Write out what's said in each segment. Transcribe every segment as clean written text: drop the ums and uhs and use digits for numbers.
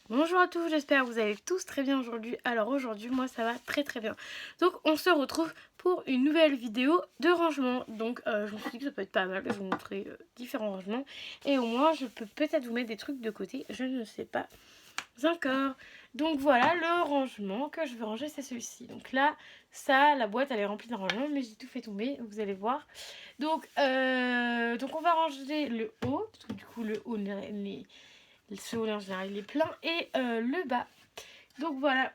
Bonjour à tous, j'espère que vous allez tous très bien aujourd'hui. Alors aujourd'hui, moi ça va très très bien. Donc on se retrouve pour une nouvelle vidéo de rangement. Donc je me suis dit que ça peut être pas mal, je vais vous montrer différents rangements. Et au moins je peux peut-être vous mettre des trucs de côté, je ne sais pas encore. Donc voilà, le rangement que je veux ranger c'est celui-ci. Donc là, ça, la boîte elle est remplie de rangements, mais j'ai tout fait tomber, vous allez voir. Donc on va ranger le haut, parce que du coup le haut ce haut en général il est plein, et le bas. Donc voilà,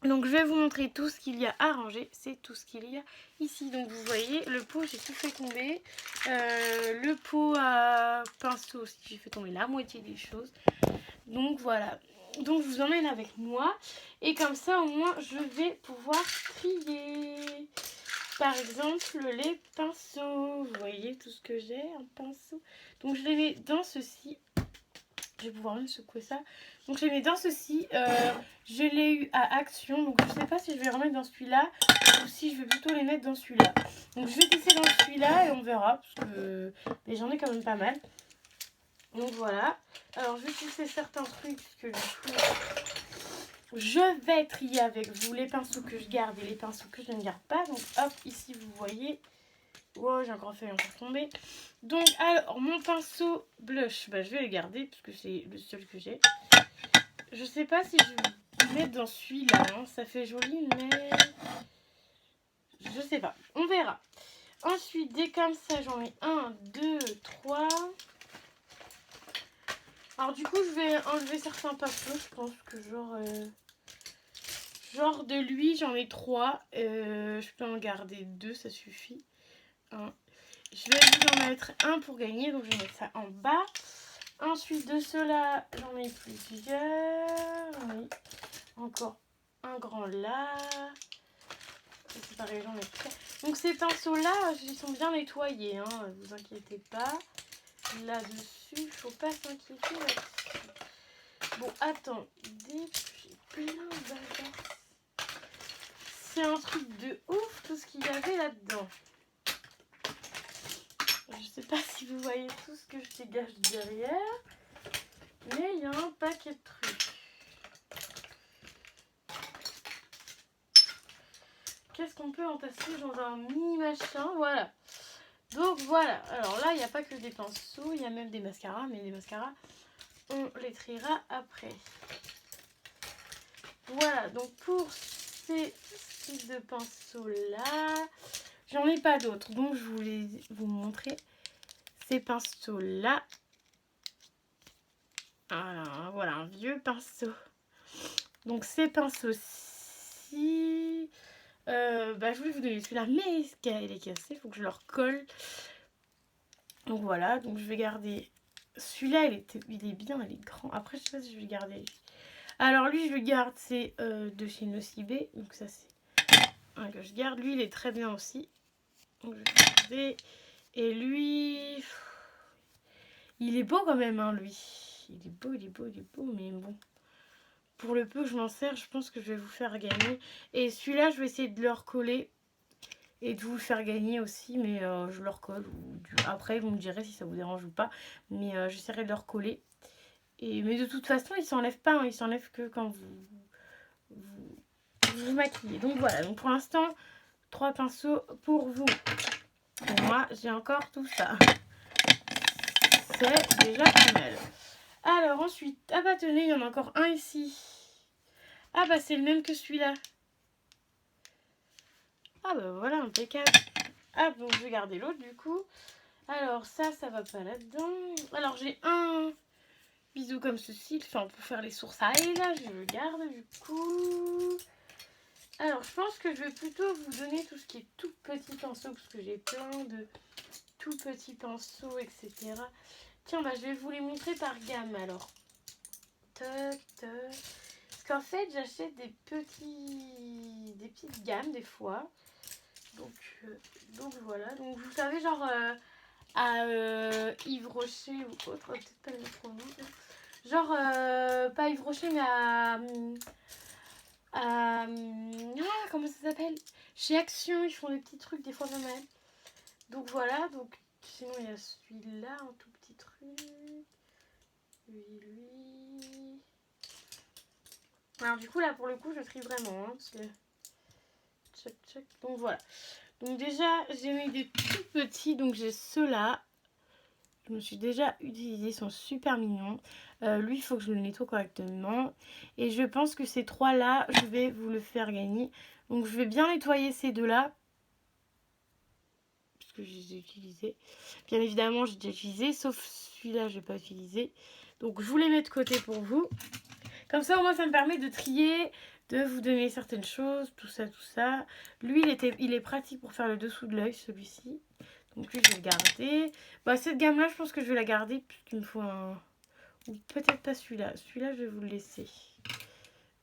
donc je vais vous montrer tout ce qu'il y a à ranger. C'est tout ce qu'il y a ici. Donc vous voyez, le pot j'ai tout fait tomber, le pot à pinceau aussi j'ai fait tomber la moitié des choses. Donc voilà, donc je vous emmène avec moi et comme ça au moins je vais pouvoir trier. Par exemple les pinceaux, vous voyez tout ce que j'ai en pinceau. Donc je les mets dans ceci. Je vais pouvoir même secouer ça. Donc je les mets dans ceci. Je l'ai eu à Action. Donc je sais pas si je vais les remettre dans celui-là ou si je vais plutôt les mettre dans celui-là. Donc je vais tester dans celui-là et on verra. Parce que j'en ai quand même pas mal. Donc voilà. Alors je vais tester certains trucs. Puisque du coup, je vais trier avec vous les pinceaux que je garde et les pinceaux que je ne garde pas. Donc hop, ici vous voyez. Wow, j'ai encore fait encore tomber. Donc alors mon pinceau blush, bah, je vais le garder parce que c'est le seul que j'ai. Je sais pas si je vais le mettre dans celui-là, hein. Ça fait joli mais je sais pas, on verra. Ensuite dès comme ça j'en mets 1, 2, 3. Alors du coup je vais enlever certains pinceaux, je pense que genre de lui j'en ai 3. Je peux en garder 2, ça suffit. Je vais vous en mettre un pour gagner, donc je vais mettre ça en bas. Ensuite de cela, j'en ai plusieurs. Oui. Encore un grand là. C'est pareil, j'en ai plusieurs. Donc ces pinceaux-là, ils sont bien nettoyés, hein, vous inquiétez pas. Là-dessus, il faut pas s'inquiéter là-dessus. Bon, attendez, j'ai plein de bazar. C'est un truc de ouf tout ce qu'il y avait là-dedans. Je sais pas si vous voyez tout ce que je dégage derrière, mais il y a un paquet de trucs. Qu'est-ce qu'on peut entasser dans un mini machin? Voilà. Donc voilà. Alors là, il n'y a pas que des pinceaux, il y a même des mascaras, mais les mascaras, on les triera après. Voilà. Donc pour ces types de pinceaux-là, j'en ai pas d'autres. Donc je voulais vous montrer ces pinceaux-là. Voilà, un vieux pinceau. Donc ces pinceaux-ci, je voulais vous donner celui-là, mais il est cassé, il faut que je le recolle. Donc voilà, donc je vais garder celui-là, il est bien, il est grand. Après, je sais pas si je vais le garder. Alors lui, je le garde, c'est de chez Nocibé. Donc ça, c'est un que je garde. Lui, il est très bien aussi. Donc je vais le garder. Et lui, il est beau quand même, hein, lui. Il est beau, il est beau, il est beau, mais bon. Pour le peu que je m'en sers, je pense que je vais vous faire gagner. Et celui-là, je vais essayer de le recoller et de vous le faire gagner aussi, mais je le recolle. Après, vous me direz si ça vous dérange ou pas, mais j'essaierai de le recoller. Mais de toute façon, il s'enlève pas, hein, il s'enlève que quand vous maquillez. Donc voilà, donc pour l'instant, 3 pinceaux pour vous. Et moi, j'ai encore tout ça. C'est déjà pas mal. Alors ensuite, ah bah tenez, il y en a encore un ici. Ah bah c'est le même que celui-là. Ah bah voilà, impeccable. Ah donc je vais garder l'autre du coup. Alors ça va pas là-dedans. Alors j'ai un bisou comme ceci. Enfin, on peut faire les sourcils là, je le garde du coup. Alors je pense que je vais plutôt vous donner tout ce qui est tout petit pinceau parce que j'ai plein de tout petits pinceaux, etc. Tiens, bah je vais vous les montrer par gamme alors. Toc, toc. Parce qu'en fait, j'achète des petites gammes des fois. Donc voilà. Donc vous savez, genre à Yves Rocher ou autre, peut-être pas le mettre au nom. Genre, pas Yves Rocher, mais comment ça s'appelle? Chez Action, ils font des petits trucs des fois pas mal. Donc voilà, donc sinon il y a celui-là, un tout petit truc. Lui. Alors du coup là pour le coup je trie vraiment. Hein, parce que... Tchac, tchac. Donc voilà. Donc déjà j'ai mis des tout petits. Donc j'ai ceux-là. Je me suis déjà utilisés. Ils sont super mignons. Lui il faut que je le nettoie correctement. Et je pense que ces trois-là je vais vous le faire gagner. Donc je vais bien nettoyer ces deux-là. Parce que je les ai utilisés. Bien évidemment j'ai déjà utilisé. Sauf celui-là je n'ai pas utilisé. Donc je vous les mets de côté pour vous. Comme ça, au moins, ça me permet de trier, de vous donner certaines choses, tout ça, tout ça. Lui, il est pratique pour faire le dessous de l'œil, celui-ci. Donc lui, je vais le garder. Bah, cette gamme-là, je pense que je vais la garder, puisqu'il me faut un... Ou peut-être pas celui-là. Celui-là, je vais vous le laisser.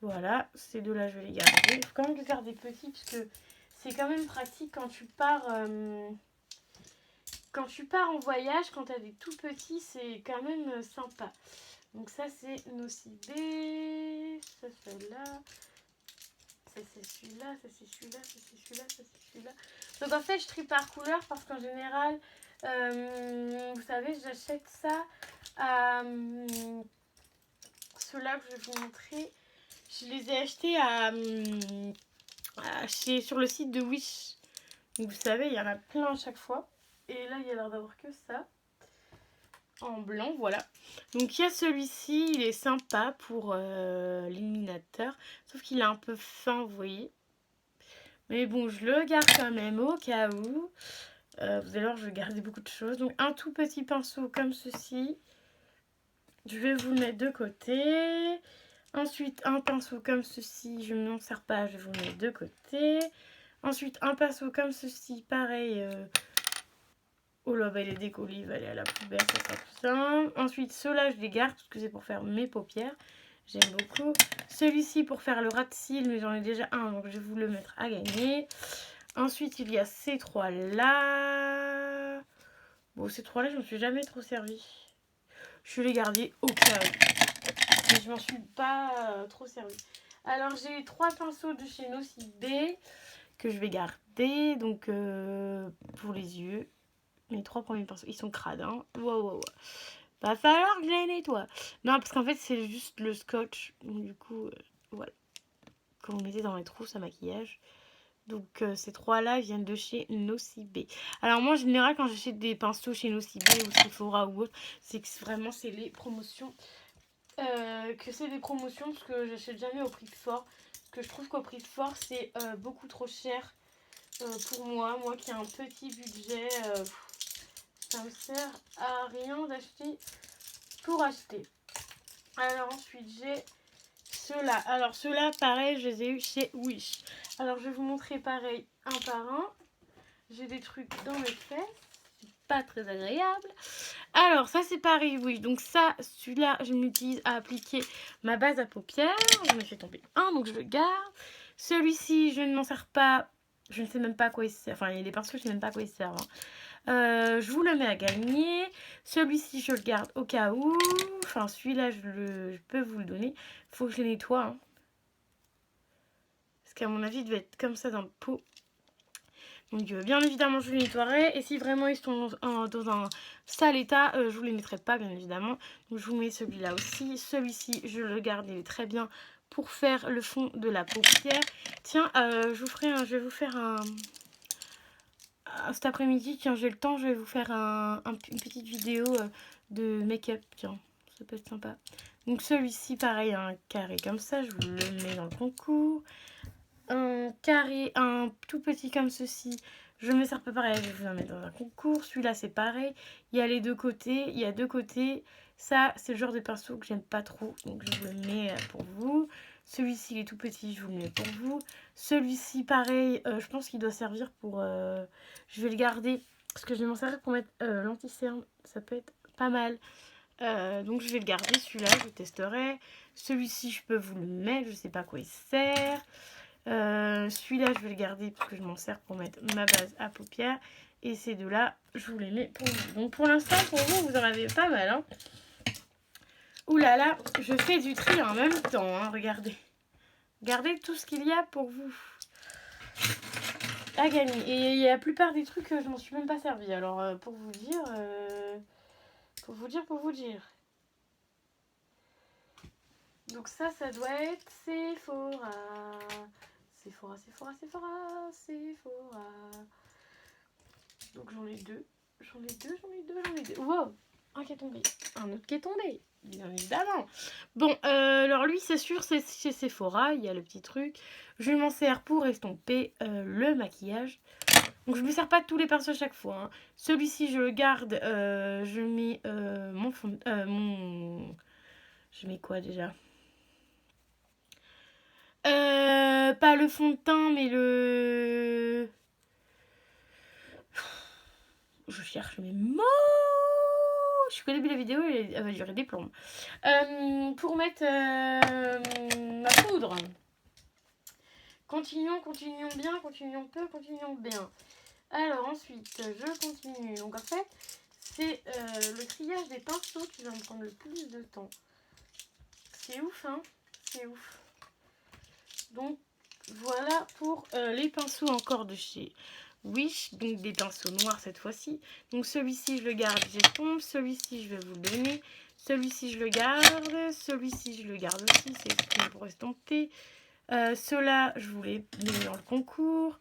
Voilà, ces deux-là, je vais les garder. Il faut quand même les garder petits, parce que c'est quand même pratique quand tu pars... Quand tu pars en voyage, quand tu as des tout petits, c'est quand même sympa. Donc ça c'est Nocibé, ça c'est là, ça c'est celui-là, ça c'est celui-là, ça c'est celui-là, ça c'est celui-là. Donc en fait je trie par couleur parce qu'en général, vous savez j'achète ça à ceux-là que je vais vous montrer. Je les ai achetés sur le site de Wish. Donc vous savez il y en a plein à chaque fois. Et là il y a l'air d'avoir que ça. En blanc, voilà. Donc il y a celui-ci, il est sympa pour l'illuminateur. Sauf qu'il est un peu fin, vous voyez. Mais bon, je le garde quand même au cas où. Vous allez voir, je vais garder beaucoup de choses. Donc un tout petit pinceau comme ceci. Je vais vous le mettre de côté. Ensuite, un pinceau comme ceci. Je ne m'en sers pas, je vais vous le mettre de côté. Ensuite, un pinceau comme ceci, pareil. Oh là, bah, il est décollé, il va aller à la poubelle, ça sera plus simple. Ensuite, ceux-là, je les garde parce que c'est pour faire mes paupières. J'aime beaucoup. Celui-ci pour faire le ras de cils, mais j'en ai déjà un, donc je vais vous le mettre à gagner. Ensuite, il y a ces trois-là. Bon, ces trois-là, je ne me suis jamais trop servi. Je vais les garder au cas où. Mais je m'en suis pas trop servi. Alors, j'ai trois pinceaux de chez Nocibé que je vais garder, donc pour les yeux. Les trois premiers pinceaux, ils sont crades, hein. Wow. Va falloir que je les nettoie. Non, parce qu'en fait, c'est juste le scotch. Donc, du coup, voilà. Quand vous mettez dans les trousses à maquillage. Donc, ces trois-là viennent de chez Nocibé. Alors, moi, en général, quand j'achète des pinceaux chez Nocibé ou Sephora ou autre, c'est que vraiment, c'est les promotions. C'est des promotions parce que j'achète jamais au prix fort. Parce que je trouve qu'au prix fort, c'est beaucoup trop cher pour moi. Moi qui ai un petit budget... ça me sert à rien d'acheter pour acheter. Alors ensuite j'ai ceux-là. Alors ceux-là pareil je les ai eu chez Wish. Alors je vais vous montrer pareil un par un. J'ai des trucs dans mes fesses. Pas très agréable. Alors ça c'est pareil Wish. Donc ça celui-là je m'utilise à appliquer ma base à paupières. J'en ai fait tomber un donc je le garde. Celui-ci je ne m'en sers pas. Je ne sais même pas à quoi il sert. Enfin il y a des pinceaux je ne sais même pas à quoi ils servent. Hein. Je vous le mets à gagner. Celui-ci, je le garde au cas où. Enfin, celui-là, je peux vous le donner. Il faut que je le nettoie. Hein. Parce qu'à mon avis, il devait être comme ça dans le pot. Donc, bien évidemment, je le nettoierai. Et si vraiment ils sont dans un sale état, je vous les mettrai pas, bien évidemment. Donc, je vous mets celui-là aussi. Celui-ci, je le garde. Il est très bien pour faire le fond de la paupière. Tiens, je vais vous faire un... Cet après-midi, tiens, j'ai le temps, je vais vous faire une petite vidéo de make-up. Tiens, ça peut être sympa. Donc celui-ci, pareil, un carré comme ça, je vous le mets dans le concours. Un carré, un tout petit comme ceci, je me sers pas pareil, je vais vous en mettre dans un concours. Celui-là, c'est pareil. Il y a les deux côtés, il y a deux côtés. Ça, c'est le genre de pinceau que j'aime pas trop, donc je vous le mets pour vous. Celui-ci, il est tout petit, je vous le mets pour vous. Celui-ci, pareil, je pense qu'il doit servir pour... je vais le garder, parce que je vais m'en servir pour mettre l'anti-cerne. Ça peut être pas mal. Donc, je vais le garder, celui-là, je testerai. Celui-ci, je peux vous le mettre, je sais pas à quoi il sert. Celui-là, je vais le garder, parce que je m'en sers pour mettre ma base à paupières. Et ces deux-là, je vous les mets pour vous. Donc, pour l'instant, pour vous, vous en avez pas mal, hein. Ouh là là, je fais du tri en même temps, hein, regardez. Regardez tout ce qu'il y a pour vous à gagner. Et la plupart des trucs, je m'en suis même pas servi. Alors, pour vous dire. Donc ça doit être Sephora. Sephora, Sephora, Sephora, Sephora. Donc j'en ai deux. J'en ai deux. Wow, un qui est tombé. Un autre qui est tombé. Bien évidemment. Bon, alors lui, c'est sûr, c'est chez Sephora. Il y a le petit truc. Je m'en sers pour estomper le maquillage. Donc je ne me sers pas de tous les pinceaux à chaque fois. Hein. Celui-ci, je le garde. Je mets mon fond... Je mets quoi déjà pas le fond de teint, mais le... Je cherche mes mots. Je connais bien la vidéo, elle va durer des plombes. Pour mettre ma poudre. Continuons bien, continuons peu, continuons bien. Alors ensuite, je continue. Donc en fait, c'est le triage des pinceaux qui va me prendre le plus de temps. C'est ouf, hein? C'est ouf. Donc voilà pour les pinceaux encore de chez Wish. Donc des pinceaux noirs cette fois-ci. Donc celui-ci je le garde, j'estompe. Celui-ci je vais vous le donner. Celui-ci je le garde. Celui-ci je le garde aussi, c'est pour estomper. Ceux-là je vous les mets dans le concours.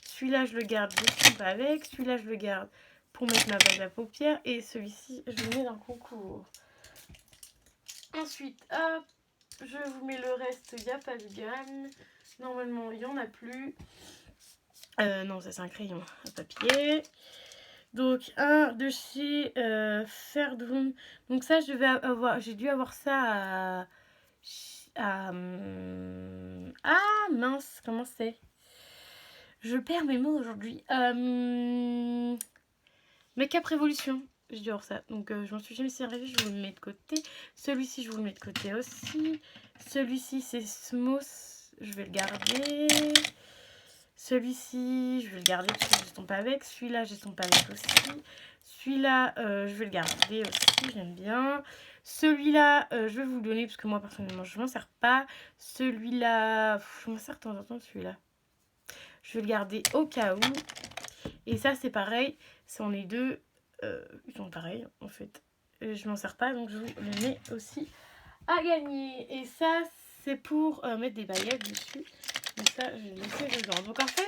Celui-là je le garde, j'estompe avec. Celui-là je le garde pour mettre ma base à paupières. Et celui-ci je le mets dans le concours. Ensuite, hop, je vous mets le reste, il n'y a pas de gamme. Normalement, il n'y en a plus. Non, ça c'est un crayon à papier. Donc, un de chez Fairdoom. Donc ça, j'ai dû avoir ça à ah, mince, comment c'est? Je perds mes mots aujourd'hui. Make-up Révolution. J'ai dû avoir ça. Donc, je m'en suis jamais servi. Je vous le mets de côté. Celui-ci, je vous le mets de côté aussi. Celui-ci, c'est Smooth. Je vais le garder. Celui-ci, je vais le garder parce que j'estompe avec. Celui-là, j'estompe avec aussi. Celui-là, je vais le garder aussi. J'aime bien. Celui-là, je vais vous le donner parce que moi, personnellement, je ne m'en sers pas. Celui-là, je m'en sers de temps en temps, celui-là. Je vais le garder au cas où. Et ça, c'est pareil. C'en est deux. Ils sont pareils, en fait. Je m'en sers pas, donc je vous le mets aussi à gagner. Et ça, c'est pour mettre des baguettes dessus. Donc ça, je vais le laisser dedans. Donc en fait,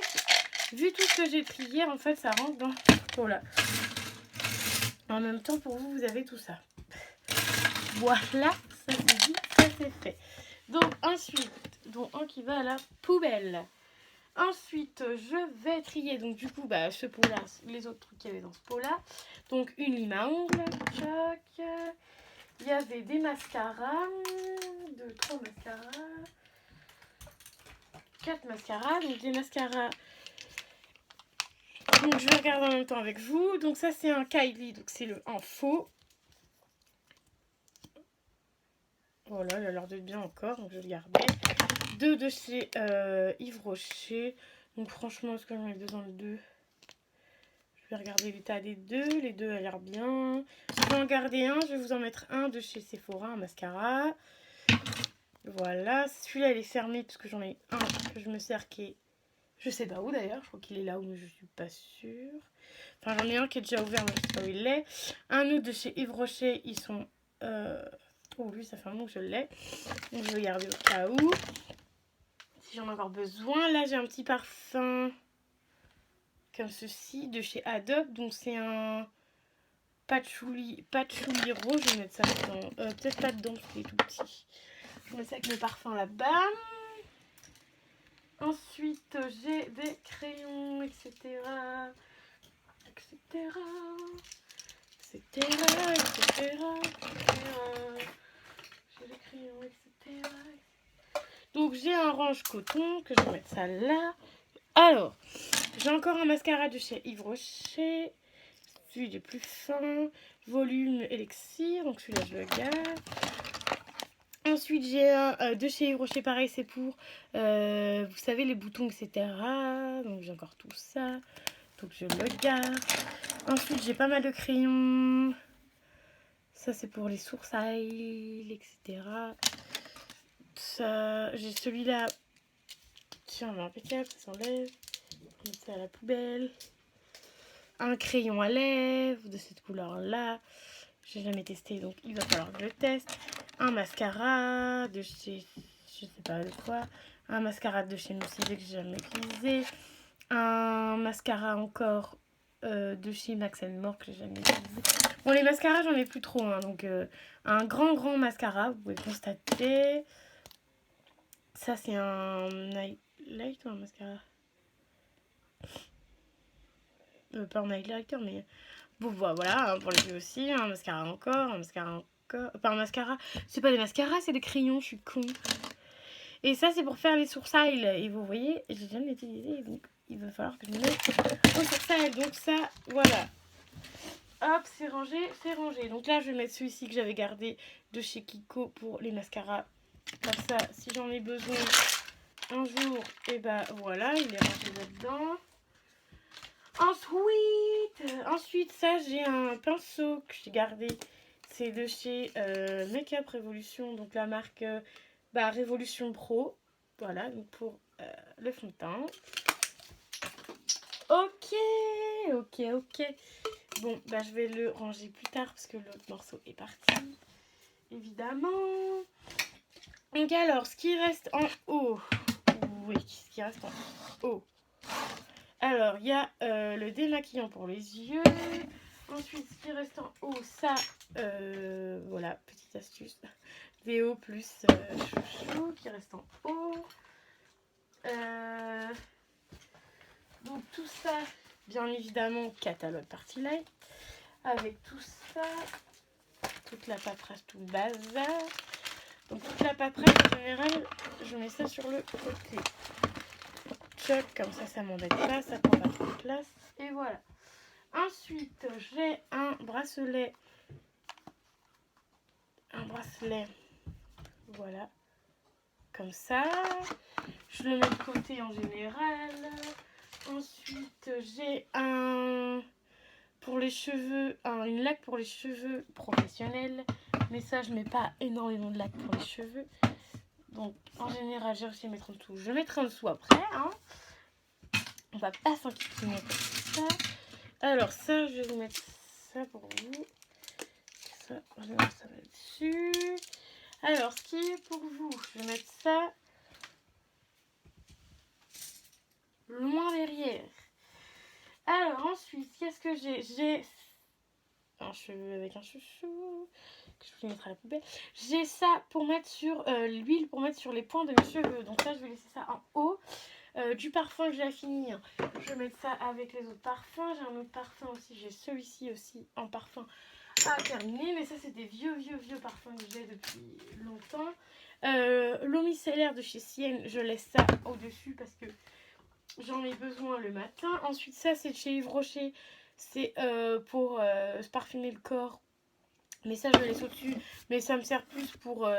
vu tout ce que j'ai pris hier, en fait, ça rentre dans... Voilà. En même temps, pour vous, vous avez tout ça. Voilà, ça c'est dit, ça c'est fait. Donc ensuite, donc un qui va à la poubelle. Ensuite, je vais trier, donc du coup, bah, ce pot-là, les autres trucs qu'il y avait dans ce pot-là. Donc, une lime à ongles, tchac. Il y avait des mascaras, 3 mascaras, 4 mascaras, donc des mascaras. Donc, je vais regarder en même temps avec vous. Donc, ça, c'est un Kylie, donc c'est le en faux. Voilà, il a l'air d'être bien encore, donc je vais le garder. 2 de chez Yves Rocher. Donc, franchement, est-ce que j'en ai deux dans le 2 ? Je vais regarder l'état des deux. Les deux a l'air bien. Je vais en garder un. Je vais vous en mettre un de chez Sephora, un mascara. Voilà. Celui-là, il est fermé parce que j'en ai un que je me sers qui est... Je sais pas où d'ailleurs. Je crois qu'il est là où, mais je suis pas sûre. Enfin, j'en ai un qui est déjà ouvert, mais je sais pas où il est. Un autre de chez Yves Rocher. Ils sont... Oh, lui, ça fait un moment que je l'ai. Donc, je vais garder au cas où. Si j'en ai encore besoin. Là, j'ai un petit parfum... comme ceci de chez Adobe. Donc c'est un patchouli rose. Je vais mettre ça dedans. Peut-être pas dedans parce qu'il est tout petit. Je vais mettre ça avec mes parfums là-bas. Ensuite j'ai des crayons, etc. Etc. Etc. Etc. J'ai des crayons, etc. Donc j'ai un range coton que je vais mettre ça là. Alors, j'ai encore un mascara de chez Yves Rocher. Celui des plus fins. Volume Elixir. Donc celui-là, je le garde. Ensuite, j'ai un de chez Yves Rocher. Pareil, c'est pour, vous savez, les boutons, etc. Donc j'ai encore tout ça. Donc je le garde. Ensuite, j'ai pas mal de crayons. Ça, c'est pour les sourcils, etc. Ça, j'ai celui-là. Tiens, mais impeccable, ça s'enlève. On met ça à la poubelle. Un crayon à lèvres de cette couleur là. J'ai jamais testé, donc il va falloir que je le teste. un mascara de chez, je sais pas de quoi, un mascara de chez Nucide que j'ai jamais utilisé, un mascara encore de chez Max More que j'ai jamais utilisé. Bon, les mascaras, j'en ai plus trop, hein, donc un grand mascara, vous pouvez constater. Ça, c'est un highlight ou un mascara pas un highlighter, mais bon, voilà, hein, pour les yeux aussi, un mascara encore, un mascara encore. Pas un mascara, c'est pas des mascaras, c'est des crayons, je suis con. Et ça, c'est pour faire les sourcils. Et vous voyez, j'ai jamais utilisé, donc il va falloir que je me mette au sourcil. Donc ça, voilà. Hop, c'est rangé, c'est rangé. Donc là, je vais mettre celui-ci que j'avais gardé de chez Kiko pour les mascaras. Comme ça, si j'en ai besoin un jour, et bah voilà, il est rangé là-dedans. Ensuite, ça, j'ai un pinceau que j'ai gardé. C'est de chez Make-up Revolution, donc la marque Révolution Pro. Voilà, donc pour le fond de teint. Ok. Bon, bah je vais le ranger plus tard parce que l'autre morceau est parti. Évidemment. Donc alors, ce qui reste en haut. Oui, ce qui reste en haut. Alors, il y a le démaquillant pour les yeux. Ensuite, ce qui reste en haut, ça, voilà, petite astuce. Déo plus chouchou qui reste en haut. Donc tout ça, bien évidemment, catalogue Party Light. Avec tout ça, toute la paperasse, tout le bazar. Donc toute la paperasse, en général, je mets ça sur le côté. Choc, comme ça m'embête pas, ça prend pas trop de place. Et voilà. Ensuite, j'ai un bracelet. Voilà. Comme ça. Je le mets de côté en général. Ensuite, j'ai pour les cheveux, une laque pour les cheveux professionnelle. Mais ça, je mets pas énormément de laque pour les cheveux. Donc, en général, j'ai réussi à mettre en dessous. Je mettrai en dessous après. Hein. On va pas s'inquiéter pour ça. Alors, ça, je vais vous mettre ça pour vous. Ça, je vais mettre ça là-dessus. Alors, ce qui est pour vous, je vais mettre ça loin derrière. Alors, ensuite, qu'est-ce que j'ai? J'ai un cheveu avec un chouchou que je vais mettre à la poubelle. J'ai ça pour mettre sur l'huile pour mettre sur les points de mes cheveux. Donc ça, je vais laisser ça en haut. Du parfum que j'ai fini, je vais mettre ça avec les autres parfums. J'ai un autre parfum aussi. J'ai celui-ci aussi en parfum à terminer. Mais ça, c'est des vieux parfums que j'ai depuis longtemps. L'eau micellaire de chez Sienne, je laisse ça au-dessus parce que j'en ai besoin le matin. Ensuite, ça, c'est de chez Yves Rocher. C'est pour se parfumer le corps. Mais ça, je le laisse au-dessus. Mais ça me sert plus pour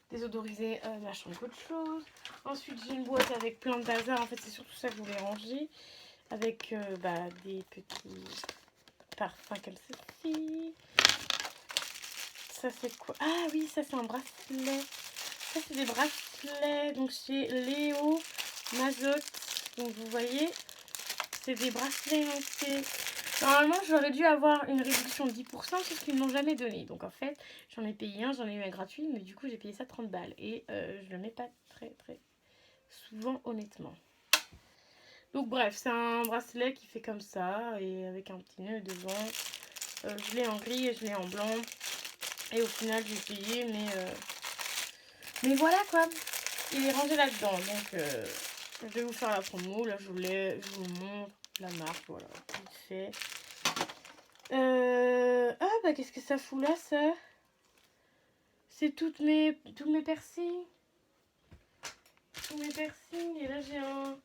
désodoriser ma chambre qu'autre chose. Ensuite, j'ai une boîte avec plein de bazar. En fait, c'est surtout ça que je voulais ranger. Avec des petits parfums comme ceci. Ça, c'est quoi? Ah oui, ça, c'est un bracelet. Ça, c'est des bracelets. Donc, chez Léo Mazot. Donc, vous voyez, c'est des bracelets élancés. Normalement, j'aurais dû avoir une réduction de 10%, sauf qu'ils ne m'ont jamais donné. Donc, en fait, j'en ai payé un, j'en ai eu un gratuit, mais du coup, j'ai payé ça 30 balles. Et je le mets pas très souvent, honnêtement. Donc, bref, c'est un bracelet qui fait comme ça, et avec un petit nœud devant. Je l'ai en gris et je l'ai en blanc. Et au final, j'ai payé, mais voilà quoi. Il est rangé là-dedans. Donc, je vais vous faire la promo. Là, je vous montre la marque. Voilà, vite fait. Qu'est-ce que ça fout là, ça? C'est tous mes piercings. Tous mes piercings. Et là, j'ai un...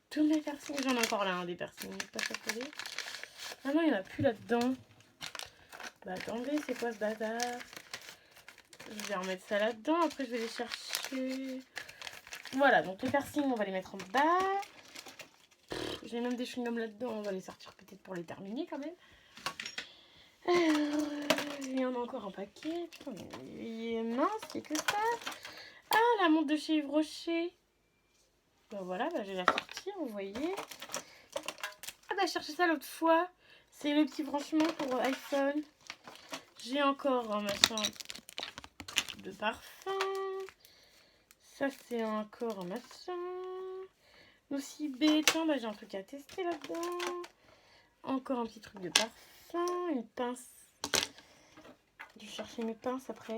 Tous mes piercings. J'en ai encore là, des piercings. Pas ça collé. Ah non, il n'y en a plus là-dedans. Bah, attendez, c'est quoi ce bazar? Je vais remettre ça là-dedans. Après, je vais les chercher. Voilà, donc les piercings, on va les mettre en bas. J'ai même des chewing-gums là-dedans. On va les sortir peut-être pour les terminer quand même. Il y en a encore un paquet. Putain, mais il est mince, c'est que ça. Ah, la montre de chez Yves Rocher. Bah voilà, je vais la sortir, vous voyez. Ah bah, je cherchais ça l'autre fois. C'est le petit branchement pour iPhone. J'ai encore un machin tube de parfum. Ça, c'est encore un machin. Nocibé, tiens, bah, j'ai un truc à tester là-dedans. Encore un petit truc de parfum. Une pince. Je vais chercher mes pinces après.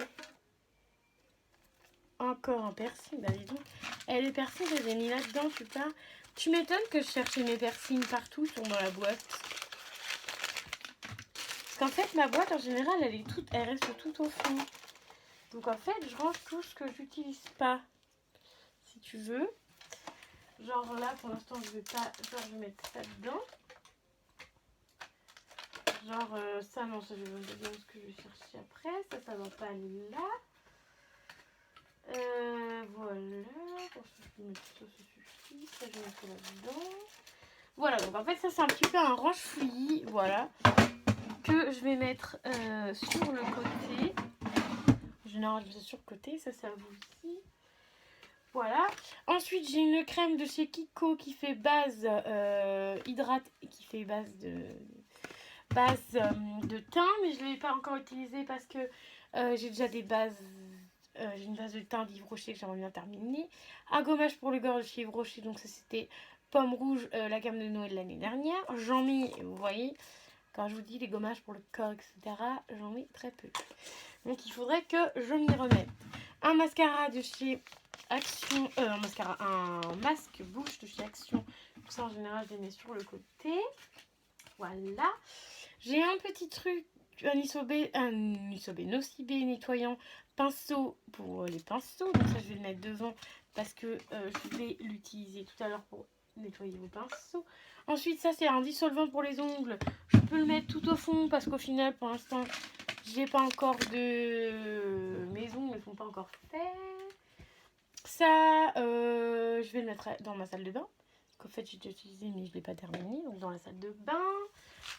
Encore un piercing, bah dis donc. Et les piercings, je les ai mis là-dedans, tu vois. Tu m'étonnes que je cherchais mes piercings partout, ils sont dans la boîte. Parce qu'en fait, ma boîte, en général, elle reste tout au fond. Donc en fait, je range tout ce que j'utilise pas. Si tu veux. Genre là, pour l'instant, je vais pas... Genre, je vais mettre ça dedans. Genre ça, non, ça, je vais vous dire ce que je vais chercher après. Ça va pas aller là. Voilà. Pour ça, je peux mettre ça, ça suffit. Ça, je vais mettre là-dedans. Voilà, donc en fait, ça, c'est un petit peu un range-fouillis. Voilà. Que je vais mettre sur le côté. En général, je mets ça sur le côté. Ça, c'est à vous aussi. Voilà. Ensuite, j'ai une crème de chez Kiko qui fait base hydrate et qui fait base de teint, mais je ne l'ai pas encore utilisée parce que j'ai déjà des bases. J'ai une base de teint d'Yves Rocher que j'aimerais bien terminer. Un gommage pour le gorge de chez Yves Rocher, donc ça c'était pomme rouge, la gamme de Noël de l'année dernière. J'en mets, vous voyez, quand je vous dis les gommages pour le corps, etc., j'en mets très peu. Donc il faudrait que je m'y remette. Un mascara de chez Action, un masque bouche de chez Action. Pour ça en général je les mets sur le côté. Voilà. J'ai un petit truc, un Nocibé nettoyant pinceau pour les pinceaux. Donc ça je vais le mettre devant parce que je vais l'utiliser tout à l'heure pour nettoyer vos pinceaux. Ensuite ça c'est un dissolvant pour les ongles. Je peux le mettre tout au fond parce qu'au final pour l'instant j'ai pas encore de... Mes ongles ne sont pas encore faits. Ça je vais le mettre dans ma salle de bain. Qu'en fait j'ai déjà utilisé mais je ne l'ai pas terminé. Donc dans la salle de bain.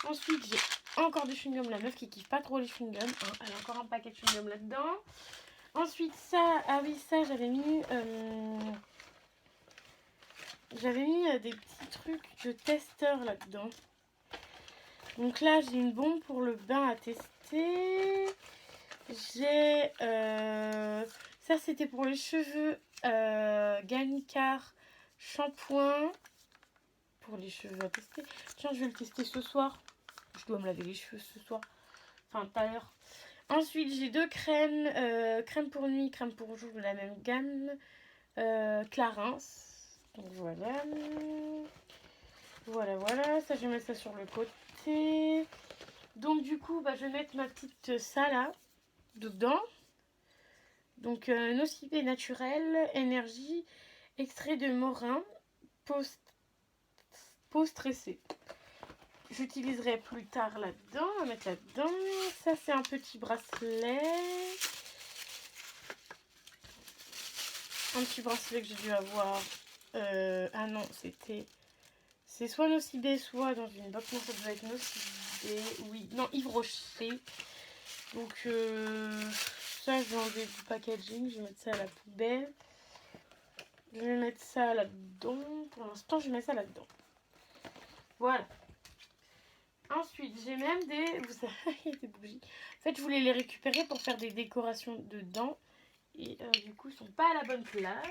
Ensuite j'ai encore du chewing-gum, la meuf qui kiffe pas trop les chewing-gums. Hein. Elle a encore un paquet de chewing-gum là-dedans. Ensuite ça, ah oui ça j'avais mis des petits trucs de testeur là-dedans. Donc là j'ai une bombe pour le bain à tester. J'ai ça c'était pour les cheveux Ganicard shampoing pour les cheveux à tester. Tiens, je vais le tester ce soir. Je dois me laver les cheveux ce soir. Enfin tout à l'heure. Ensuite j'ai deux crèmes, crème pour nuit, crème pour jour de la même gamme, Clarins. Donc voilà. Voilà, ça je vais mettre ça sur le côté. Donc du coup je vais mettre ma petite salade dedans. Donc Nocibé naturel, énergie, extrait de morin, peau stressée. J'utiliserai plus tard là-dedans, on va mettre là-dedans. Ça c'est un petit bracelet. Un petit bracelet que j'ai dû avoir. Ah non, c'est soit Nocibé, soit dans une box. Non, ça doit être Nocibé. Oui, non, Yves Rocher. Donc ça, je vais enlever du packaging. Je vais mettre ça à la poubelle. Je vais mettre ça là-dedans. Pour l'instant, je mets ça là-dedans. Voilà. Ensuite, j'ai même des bougies. En fait, je voulais les récupérer pour faire des décorations dedans. Et du coup, ils sont pas à la bonne place.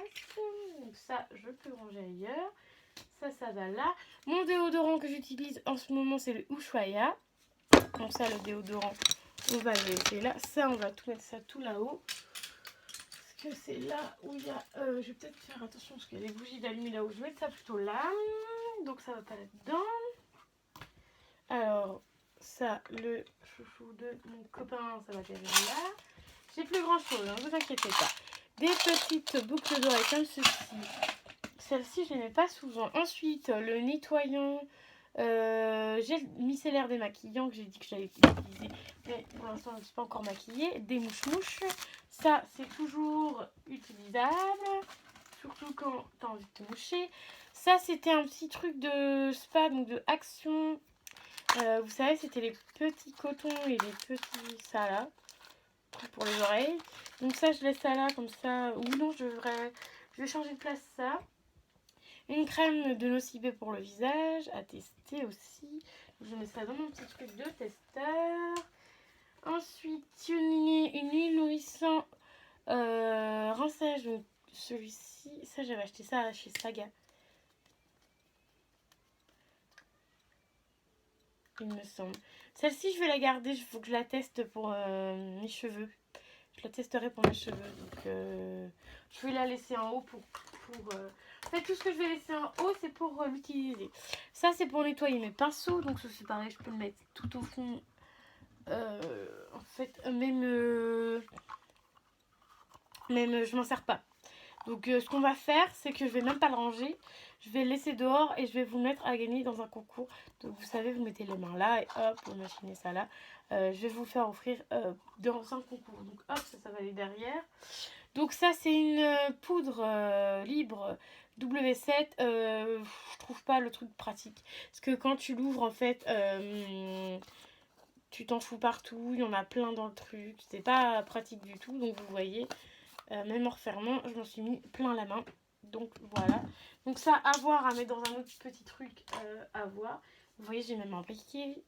Donc ça, je peux ranger ailleurs. Ça va là. Mon déodorant que j'utilise en ce moment, c'est le Ushuaïa. Donc ça, le déodorant, on va le laisser là. Ça, on va tout mettre ça tout là-haut. Parce que c'est là où il y a... je vais peut-être faire attention parce qu'il y a des bougies d'allumé là où je vais mettre ça plutôt là. Donc ça va pas là-dedans. Alors, ça, le chouchou de mon copain, ça va aller là. J'ai plus grand chose, ne vous inquiétez pas. Des petites boucles d'oreilles comme ceci. Celle-ci, je ne les mets pas souvent. Ensuite, le nettoyant gel micellaire démaquillant que j'ai dit que j'allais utiliser. Mais pour l'instant, je ne suis pas encore maquillée. Des mouches-mouches. Ça, c'est toujours utilisable. Surtout quand tu as envie de te moucher. Ça, c'était un petit truc de spa, donc de Action. Vous savez, c'était les petits cotons et les petits ça là pour les oreilles. Donc ça, je laisse ça là comme ça. Ou non, je vais changer de place ça. Une crème de Nocibé pour le visage à tester aussi. Je mets ça dans mon petit truc de testeur. Ensuite, une huile nourrissant Rinçage, donc celui-ci, ça j'avais acheté ça chez Saga. Il me semble. Celle-ci, je vais la garder. Il faut que je la teste pour mes cheveux. Je la testerai pour mes cheveux. Donc, je vais la laisser en haut pour En fait, tout ce que je vais laisser en haut, c'est pour l'utiliser. Ça, c'est pour nettoyer mes pinceaux. Donc, ça, c'est pareil. Je peux le mettre tout au fond. En fait, même je m'en sers pas. Donc ce qu'on va faire, c'est que je vais même pas le ranger. Je vais le laisser dehors et je vais vous le mettre à gagner dans un concours. Donc vous savez, vous mettez les mains là et hop, vous machinez ça là. Je vais vous le faire offrir dans un concours. Donc hop, ça va aller derrière. Donc ça, c'est une poudre libre W7. Je trouve pas le truc pratique. Parce que quand tu l'ouvres, en fait, tu t'en fous partout. Il y en a plein dans le truc. C'est pas pratique du tout. Donc vous voyez... même en refermant, je m'en suis mis plein la main. Donc voilà. Donc ça, à voir, à mettre dans un autre petit truc à voir. Vous voyez, j'ai même un briquet.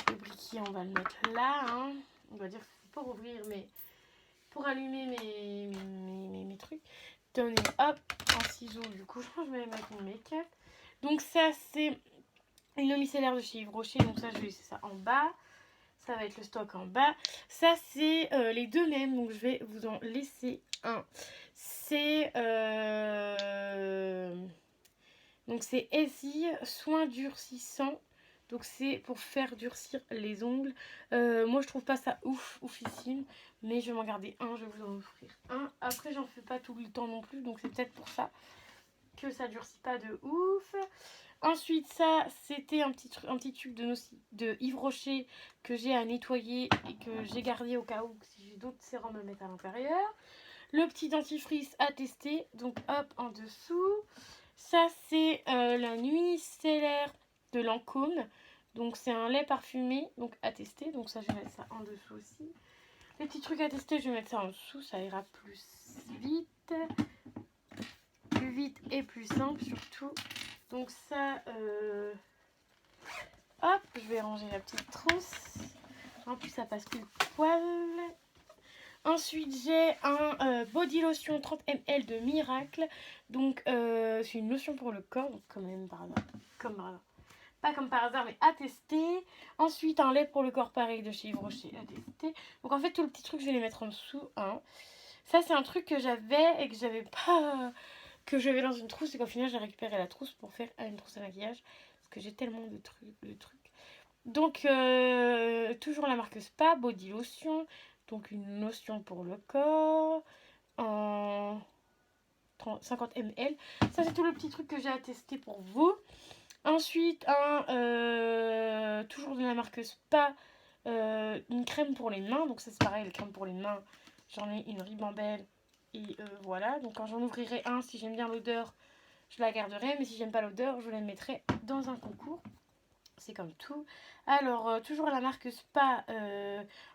Le briquet, on va le mettre là. Hein. On va dire que c'est pour ouvrir, mais pour allumer mes trucs. Tenez, hop, un ciseau. Du coup, je crois que je vais mettre mon make-up. Donc ça, c'est une eau micellaire de chez Yves Rocher. Donc ça, je vais laisser ça en bas. Ça va être le stock en bas. Ça, c'est les deux mêmes. Donc, je vais vous en laisser un. C'est... Donc, c'est Essie Soin Durcissant. Donc, c'est pour faire durcir les ongles. Moi, je trouve pas ça oufissime. Mais je vais m'en garder un. Je vais vous en offrir un. Après, j'en fais pas tout le temps non plus. Donc, c'est peut-être pour ça que ça durcit pas de ouf. Ensuite, ça, c'était un petit tube de Yves Rocher que j'ai à nettoyer et que j'ai gardé au cas où si j'ai d'autres sérums à mettre à l'intérieur. Le petit dentifrice à tester, donc hop, en dessous. Ça, c'est la nuit micellaire de Lancôme. Donc, c'est un lait parfumé, donc à tester. Donc, ça, je vais mettre ça en dessous aussi. Les petits trucs à tester, je vais mettre ça en dessous. Ça ira plus vite. Plus vite et plus simple, surtout. Donc ça, hop, je vais ranger la petite trousse. En plus, ça passe plus le poil. Ensuite, j'ai un body lotion 30 ml de Miracle. Donc, c'est une lotion pour le corps. Donc, quand même par hasard. Comme par hasard. Pas comme par hasard, mais à tester. Ensuite, un lait pour le corps pareil de chez Yves Rocher à tester. Donc, en fait, tout le petit truc, je vais les mettre en dessous. Hein. Ça, c'est un truc que j'avais et que j'avais pas... que j'avais dans une trousse et qu'au final, j'ai récupéré la trousse pour faire une trousse à maquillage. Parce que j'ai tellement de trucs. Donc, toujours la marque Spa, body lotion. Donc, une lotion pour le corps. En 50 ml. Ça, c'est tout le petit truc que j'ai à tester pour vous. Ensuite, toujours de la marque Spa, une crème pour les mains. Donc, ça, c'est pareil, la crème pour les mains. J'en ai une ribambelle. Et voilà. Donc, quand j'en ouvrirai un, si j'aime bien l'odeur, je la garderai. Mais si j'aime pas l'odeur, je la mettrai dans un concours. C'est comme tout. Alors, toujours la marque Spa,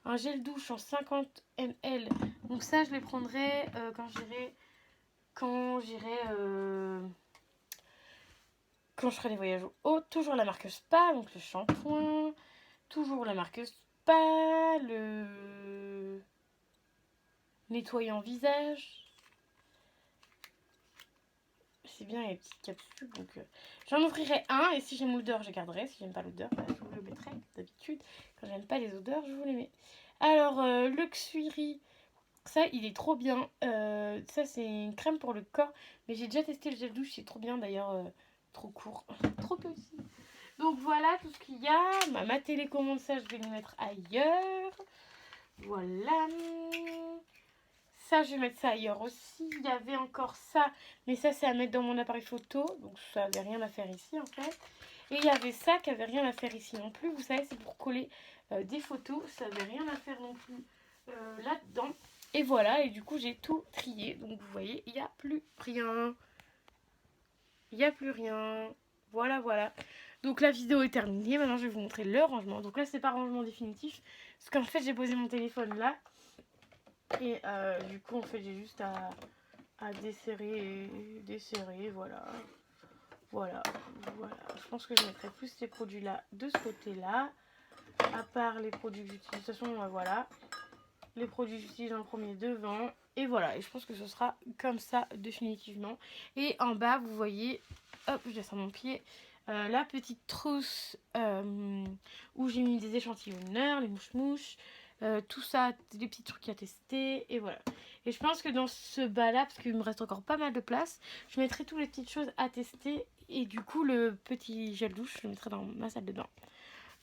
un gel douche en 50 ml. Donc ça, je les prendrai quand j'irai... Quand je ferai des voyages haut. Toujours la marque Spa, donc le shampoing. Toujours la marque Spa, le nettoyant visage. C'est bien les petites capsules. Donc j'en ouvrirai un et si j'aime l'odeur, je garderai. Si j'aime pas l'odeur, bah, je vous le mettrai. D'habitude, quand j'aime pas les odeurs, je vous les mets. Alors, Luxury, ça il est trop bien. Ça c'est une crème pour le corps. Mais j'ai déjà testé le gel douche, c'est trop bien d'ailleurs. Trop court, trop petit. Donc voilà tout ce qu'il y a. Ma télécommande, ça je vais le mettre ailleurs. Voilà. Ça, je vais mettre ça ailleurs aussi. Il y avait encore ça, mais ça, c'est à mettre dans mon appareil photo. Donc, ça n'avait rien à faire ici, en fait. Et il y avait ça qui n'avait rien à faire ici non plus. Vous savez, c'est pour coller des photos. Ça n'avait rien à faire non plus là-dedans. Et voilà, et du coup, j'ai tout trié. Donc, vous voyez, il n'y a plus rien. Il n'y a plus rien. Voilà, voilà. Donc, la vidéo est terminée. Maintenant, je vais vous montrer le rangement. Donc là, c'est pas rangement définitif. Parce qu'en fait, j'ai posé mon téléphone là. Et du coup, en fait, j'ai juste à desserrer et desserrer, voilà. Voilà. Je pense que je mettrai plus ces produits-là de ce côté-là. À part les produits que j'utilise. De toute façon, voilà. les produits que j'utilise en premier devant. Et voilà, et je pense que ce sera comme ça définitivement. Et en bas, vous voyez, hop, je descends mon pied, la petite trousse où j'ai mis des échantillonneurs, les mouches-mouches, tout ça, des petits trucs à tester, et voilà. Et je pense que dans ce bas-là, parce qu'il me reste encore pas mal de place, je mettrai toutes les petites choses à tester. Et du coup, le petit gel douche, je le mettrai dans ma salle de bain.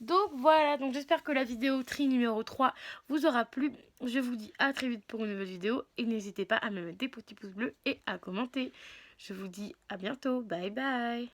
Donc voilà, donc j'espère que la vidéo tri numéro 3 vous aura plu. Je vous dis à très vite pour une nouvelle vidéo. Et n'hésitez pas à me mettre des petits pouces bleus et à commenter. Je vous dis à bientôt. Bye bye.